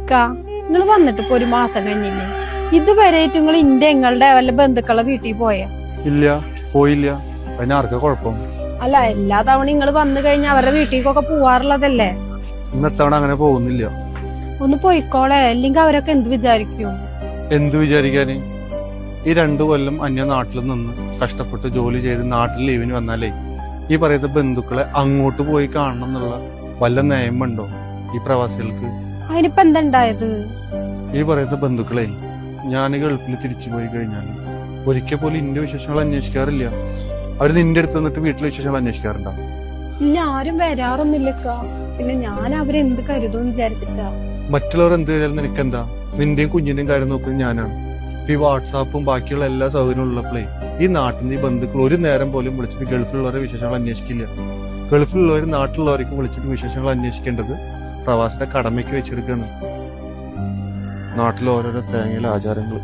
ഇക്ക, നിങ്ങൾ വന്നിട്ട് ഇപ്പൊ ഒരു മാസം കഴിഞ്ഞില്ലേ? ഇതുവരെയായിട്ട് നിങ്ങൾ നിങ്ങളുടെ വല്ല ബന്ധുക്കളെ വീട്ടിൽ പോയ? ഇല്ല, പോയില്ല. അതിന് ആർക്കാ കുഴപ്പം? അല്ല, എല്ലാ തവണ നിങ്ങൾ വന്നു കഴിഞ്ഞാൽ അവരുടെ വീട്ടിലേക്കൊക്കെ പോവാറുള്ളതല്ലേ? ഇന്നത്തവണ അങ്ങനെ പോകുന്നില്ല. ഒന്ന് പോയിക്കോളെ, അല്ലെങ്കിൽ അവരൊക്കെ എന്ത് വിചാരിക്കും? എന്ത് വിചാരിക്കാന്? ഈ 2 കൊല്ലം അന്യ നാട്ടിൽ നിന്ന് കഷ്ടപ്പെട്ട് ജോലി ചെയ്ത് നാട്ടിൽ ലീവിന് വന്നാലേ ഈ പറയുന്ന ബന്ധുക്കളെ അങ്ങോട്ട് പോയി കാണണം എന്നുള്ള വല്ല നിയമമുണ്ടോ ഈ പ്രവാസികൾക്ക്? അതിനിപ്പോ എന്താ ഉണ്ടായത്? ഈ പറയുന്ന ബന്ധുക്കളെ ഞാൻ ഗൾഫിൽ തിരിച്ചു പോയി കഴിഞ്ഞാൽ ഒരിക്കൽ പോലും ഇന്റെ വിശേഷങ്ങൾ അന്വേഷിക്കാറില്ല. അവര് നിന്റെ അടുത്ത് നിന്നിട്ട് വീട്ടിലെ വിശേഷങ്ങൾ അന്വേഷിക്കാറുണ്ടോ? ഇല്ല, ആരും വരാറൊന്നുമില്ലക്ക. പിന്നെ ഞാൻ അവരെന്ത് കരുതും വിചാരിച്ചിട്ടാ. മറ്റുള്ളവർ എന്ത് ചെയ്താലും നിനക്കെന്താ? നിന്റെയും കുഞ്ഞിന്റെയും കാര്യം നോക്കുന്നത് ഞാനാണ്. ഈ വാട്സാപ്പും ബാക്കിയുള്ള എല്ലാ സൗകര്യവും ഉള്ളപ്പോഴേ ഈ നാട്ടിൽ നിന്ന് ഈ ബന്ധുക്കൾ ഒരു നേരം പോലും വിളിച്ചിട്ട് ഗൾഫിലുള്ളവരെ വിശേഷങ്ങൾ അന്വേഷിക്കില്ല. ഗൾഫിലുള്ളവർ നാട്ടിലുള്ളവർക്ക് വിളിച്ചിട്ട് വിശേഷങ്ങൾ അന്വേഷിക്കേണ്ടത് പ്രവാസിയുടെ കടമയ്ക്ക് വെച്ചെടുക്കുകയാണ്. നാട്ടിലെ ഓരോരോ തേങ്ങയിലെ ആചാരങ്ങൾ